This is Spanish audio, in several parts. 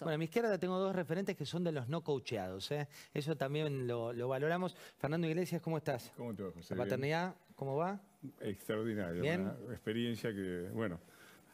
eso. Bueno, a mi izquierda tengo dos referentes que son de los no coacheados, ¿eh? Eso también lo valoramos. Fernando Iglesias, ¿cómo estás? ¿Cómo te va, José? La paternidad, ¿cómo va? Extraordinario. Bien. Una experiencia que, bueno,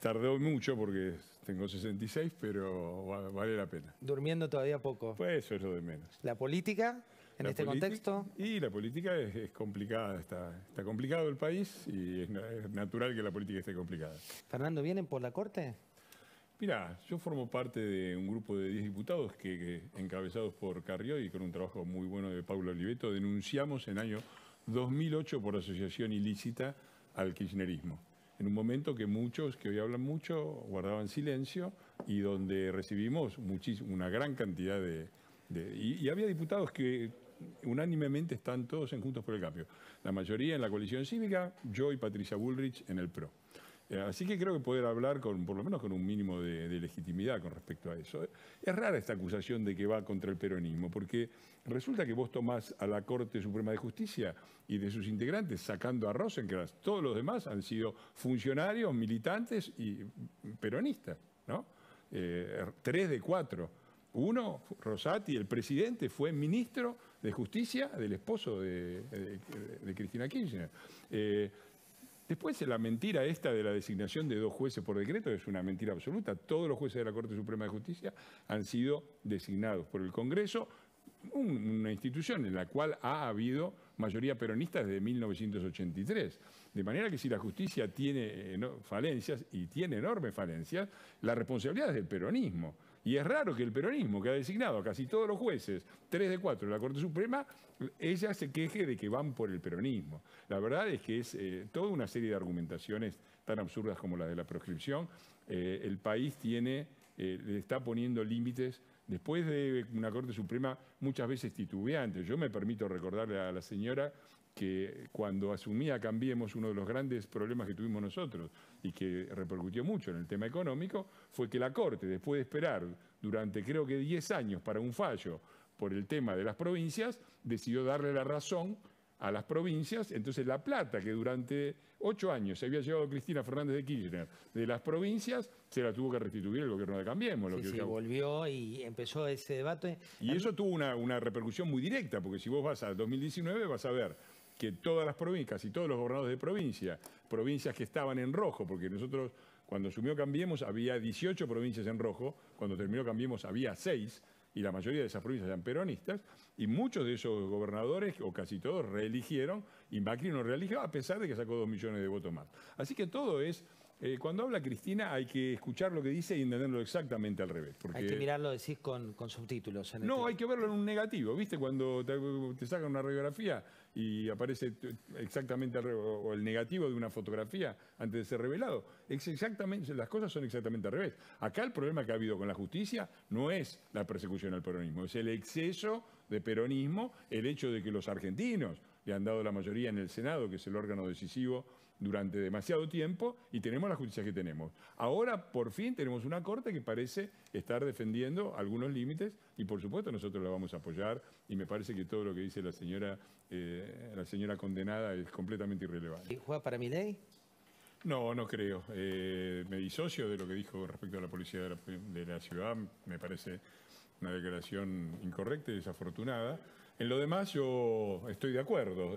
tardó mucho porque tengo 66, pero vale la pena. Durmiendo todavía poco. Pues eso es lo de menos. ¿La política en este contexto? Y la política es complicada. Está complicado el país y es natural que la política esté complicada. Fernando, ¿vienen por la Corte? Mirá, yo formo parte de un grupo de 10 diputados que encabezados por Carrió y con un trabajo muy bueno de Paulo Oliveto, denunciamos en el año 2008 por asociación ilícita al kirchnerismo. En un momento que muchos que hoy hablan mucho guardaban silencio y donde recibimos una gran cantidad y había diputados que unánimemente están todos en Juntos por el Cambio. La mayoría en la coalición cívica, yo y Patricia Bullrich en el PRO. Así que creo que poder hablar por lo menos con un mínimo de legitimidad con respecto a eso. Es rara esta acusación de que va contra el peronismo, porque resulta que vos tomás a la Corte Suprema de Justicia y de sus integrantes, sacando a Rosenkrantz, todos los demás han sido funcionarios, militantes y peronistas, ¿no? 3 de 4. Uno, Rosati, el presidente, fue ministro de Justicia del esposo de Cristina Kirchner. Después, la mentira esta de la designación de 2 jueces por decreto es una mentira absoluta. Todos los jueces de la Corte Suprema de Justicia han sido designados por el Congreso, una institución en la cual ha habido mayoría peronista desde 1983. De manera que si la justicia tiene falencias, y tiene enormes falencias, la responsabilidad es del peronismo. Y es raro que el peronismo, que ha designado a casi todos los jueces, 3 de 4 de la Corte Suprema, ella se queje de que van por el peronismo. La verdad es que es toda una serie de argumentaciones tan absurdas como la de la proscripción. El país le está poniendo límites después de una Corte Suprema muchas veces titubeante. Yo me permito recordarle a la señora que cuando asumía Cambiemos, uno de los grandes problemas que tuvimos nosotros y que repercutió mucho en el tema económico, fue que la Corte, después de esperar durante creo que 10 años para un fallo por el tema de las provincias, decidió darle la razón a las provincias. Entonces la plata que durante 8 años se había llevado Cristina Fernández de Kirchner de las provincias, se la tuvo que restituir el gobierno de Cambiemos. Sí, volvió y empezó ese debate. Y eso tuvo una repercusión muy directa, porque si vos vas a 2019 vas a ver que todas las provincias y todos los gobernadores de provincias que estaban en rojo, porque nosotros cuando asumió Cambiemos había 18 provincias en rojo, cuando terminó Cambiemos había 6, y la mayoría de esas provincias eran peronistas, y muchos de esos gobernadores, o casi todos, reeligieron, y Macri no reeligió, a pesar de que sacó 2 millones de votos más. Así que todo es... cuando habla Cristina hay que escuchar lo que dice y entenderlo exactamente al revés. Porque... Hay que mirarlo, decís, con subtítulos. No, hay que verlo en un negativo. ¿Viste? Cuando te sacan una radiografía y aparece exactamente o el negativo de una fotografía antes de ser revelado. Las cosas son exactamente al revés. Acá el problema que ha habido con la justicia no es la persecución al peronismo, es el exceso de peronismo, el hecho de que los argentinos le han dado la mayoría en el Senado, que es el órgano decisivo, durante demasiado tiempo, y tenemos la justicia que tenemos. Ahora, por fin, tenemos una Corte que parece estar defendiendo algunos límites, y por supuesto nosotros la vamos a apoyar, y me parece que todo lo que dice la señora condenada es completamente irrelevante. ¿Y juega para Milei? No, no creo. Me disocio de lo que dijo respecto a la policía de la ciudad. Me parece una declaración incorrecta y desafortunada. En lo demás yo estoy de acuerdo.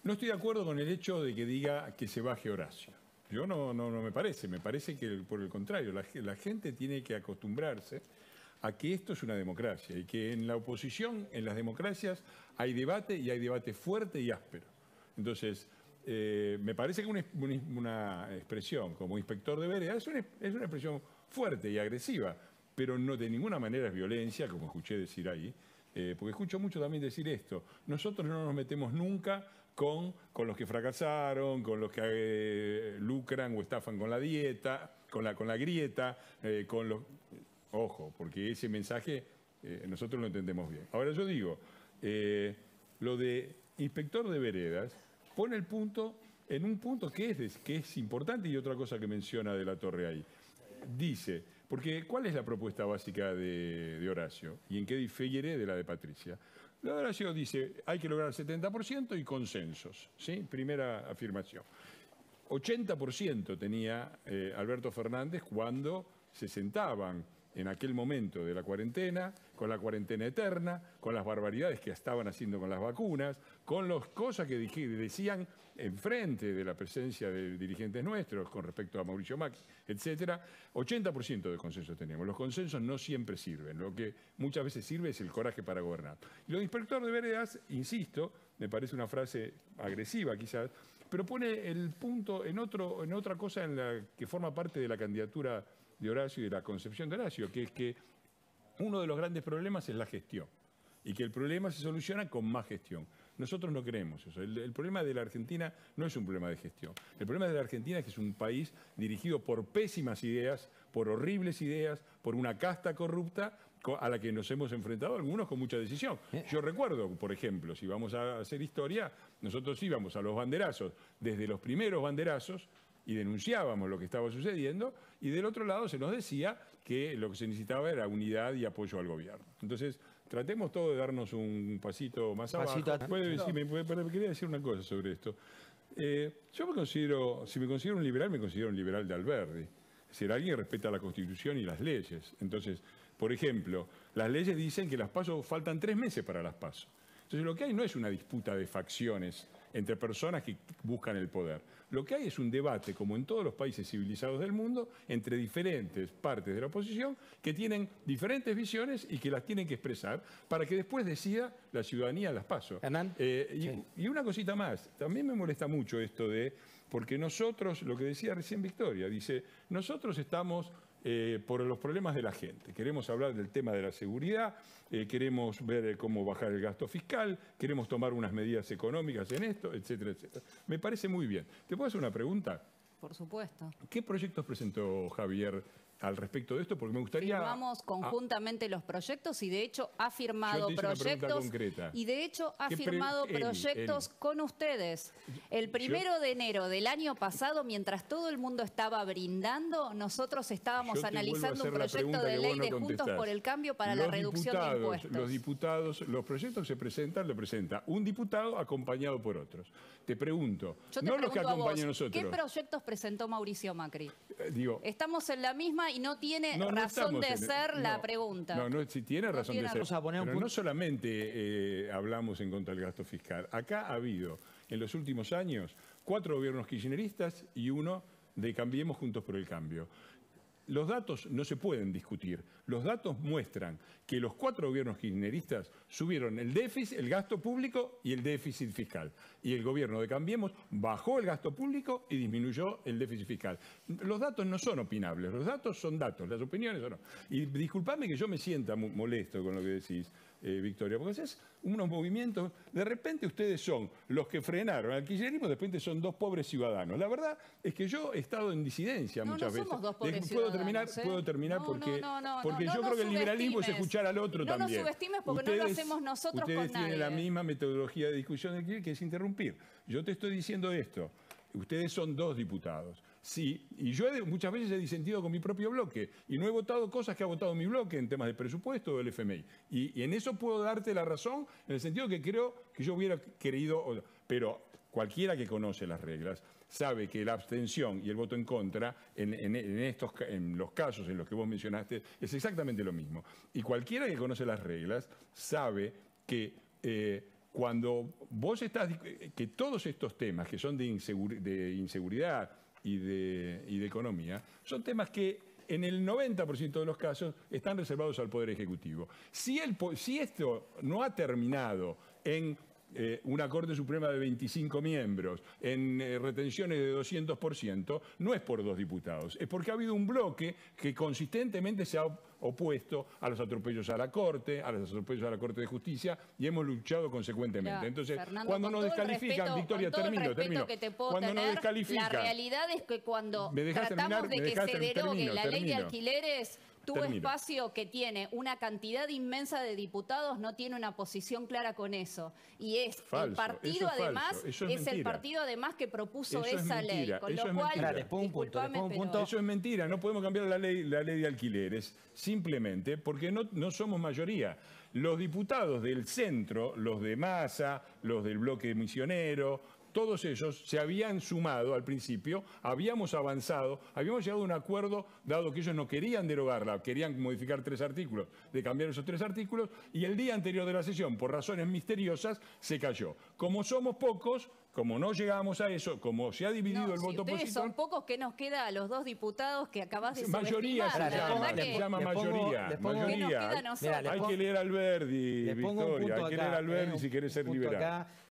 No estoy de acuerdo con el hecho de que diga que se baje Horacio. Yo no me parece que por el contrario, la gente tiene que acostumbrarse a que esto es una democracia y que en la oposición, en las democracias, hay debate y hay debate fuerte y áspero. Entonces, me parece que una expresión como inspector de vereda es una expresión fuerte y agresiva, pero no de ninguna manera es violencia, como escuché decir ahí, porque escucho mucho también decir esto. Nosotros no nos metemos nunca con los que fracasaron, con los que lucran o estafan con la dieta, con la grieta, Ojo, porque ese mensaje nosotros lo entendemos bien. Ahora yo digo, lo de inspector de veredas pone el punto en un punto que es importante, y otra cosa que menciona de la Torre ahí. Dice, porque ¿cuál es la propuesta básica de Horacio? ¿Y en qué difiere de la de Patricia? La de Horacio dice, hay que lograr el 70% y consensos, ¿sí? Primera afirmación. 80% tenía Alberto Fernández cuando se sentaban en aquel momento de la cuarentena, con la cuarentena eterna, con las barbaridades que estaban haciendo con las vacunas, con las cosas que decían enfrente de la presencia de dirigentes nuestros con respecto a Mauricio Macri, etcétera. 80% de consensos tenemos. Los consensos no siempre sirven. Lo que muchas veces sirve es el coraje para gobernar. Y lo de inspector de veredas, insisto, me parece una frase agresiva quizás, pero pone el punto en otra cosa en la que forma parte de la candidatura de Horacio y de la concepción de Horacio, que es que uno de los grandes problemas es la gestión y que el problema se soluciona con más gestión. Nosotros no creemos eso. El problema de la Argentina no es un problema de gestión. El problema de la Argentina es que es un país dirigido por pésimas ideas, por horribles ideas, por una casta corrupta a la que nos hemos enfrentado algunos con mucha decisión. Yo recuerdo, por ejemplo, si vamos a hacer historia, nosotros íbamos a los banderazos, desde los primeros banderazos, y denunciábamos lo que estaba sucediendo, y del otro lado se nos decía que lo que se necesitaba era unidad y apoyo al gobierno. Entonces, tratemos todos de darnos un pasito más abajo. Quería decir una cosa sobre esto. Yo me considero, si me considero un liberal, me considero un liberal de Alberdi. Es decir, alguien que respeta la Constitución y las leyes. Entonces, por ejemplo, las leyes dicen que las PASO faltan 3 meses para las PASO. Entonces, lo que hay no es una disputa de facciones entre personas que buscan el poder. Lo que hay es un debate, como en todos los países civilizados del mundo, entre diferentes partes de la oposición que tienen diferentes visiones y que las tienen que expresar para que después decida la ciudadanía las PASO. Hernán. Y una cosita más, también me molesta mucho esto de, porque nosotros, lo que decía recién Victoria, dice, nosotros estamos por los problemas de la gente. Queremos hablar del tema de la seguridad, queremos ver cómo bajar el gasto fiscal, queremos tomar unas medidas económicas en esto, etcétera, etcétera. Me parece muy bien. ¿Te puedo hacer una pregunta? Por supuesto. ¿Qué proyectos presentó Javier al respecto de esto? Porque me gustaría... Firmamos conjuntamente los proyectos y de hecho ha firmado proyectos y de hecho ha firmado proyectos con ustedes. El 1 de enero del año pasado, mientras todo el mundo estaba brindando, nosotros estábamos analizando un proyecto de ley de Juntos por el Cambio para la reducción de impuestos. Los diputados, los proyectos que se presentan, lo presenta un diputado acompañado por otros. Te pregunto, no los que acompañan a nosotros. ¿Qué proyectos presentó Mauricio Macri? Digo, estamos en la misma y no tiene razón de ser la pregunta. No, si tiene razón de ser. Pero no solamente hablamos en contra del gasto fiscal. Acá ha habido, en los últimos años, 4 gobiernos kirchneristas y uno de Cambiemos Juntos por el Cambio. Los datos no se pueden discutir. Los datos muestran que los 4 gobiernos kirchneristas subieron el déficit, el gasto público y el déficit fiscal. Y el gobierno de Cambiemos bajó el gasto público y disminuyó el déficit fiscal. Los datos no son opinables, los datos son datos, las opiniones son no. Y disculpadme que yo me sienta molesto con lo que decís, Victoria, porque es unos movimientos, de repente ustedes son los que frenaron al kirchnerismo, de repente son 2 pobres ciudadanos. La verdad es que yo he estado en disidencia muchas veces. Somos 2 pobres ¿Puedo terminar? Porque yo creo que el liberalismo es escuchar al otro también. No nos subestimes porque no lo hacemos nosotros con nadie. Ustedes tienen la misma metodología de discusión que es interrumpir. Yo te estoy diciendo esto. Ustedes son 2 diputados. Sí, y yo muchas veces he disentido con mi propio bloque y no he votado cosas que ha votado mi bloque en temas de presupuesto o del FMI. Y en eso puedo darte la razón, en el sentido que creo que yo hubiera querido, pero cualquiera que conoce las reglas sabe que la abstención y el voto en contra en los casos en los que vos mencionaste es exactamente lo mismo. Y cualquiera que conoce las reglas sabe que cuando vos que todos estos temas que son de inseguridad y de economía, son temas que en el 90% de los casos están reservados al Poder Ejecutivo. Si esto no ha terminado en una Corte Suprema de 25 miembros, en retenciones de 200%, no es por 2 diputados, es porque ha habido un bloque que consistentemente se ha opuesto a los atropellos a la Corte, a los atropellos a la Corte de Justicia, y hemos luchado consecuentemente. Mira, entonces, Fernando, cuando nos descalifican, Victoria, termino. Cuando nos descalifican, la realidad es que cuando tratamos de que se derogue la ley de alquileres, tu espacio, que tiene una cantidad inmensa de diputados, no tiene una posición clara con eso. Y es falso, el partido, además, es el partido además que propuso esa ley. Con lo cual, eso es mentira. No podemos cambiar la ley de alquileres simplemente porque no somos mayoría. Los diputados del centro, los de Massa, los del bloque misionero, todos ellos se habían sumado al principio, habíamos avanzado, habíamos llegado a un acuerdo, dado que ellos no querían derogarla, querían modificar 3 artículos, de cambiar esos 3 artículos, y el día anterior de la sesión, por razones misteriosas, se cayó. Como somos pocos, como no llegamos a eso, como se ha dividido el voto opositor... Ustedes son pocos, ¿qué nos queda a los 2 diputados que acabas de mayoría se llama mayoría. Hay que leer a Alberdi, Victoria, hay que leer a Alberdi si querés ser liberal.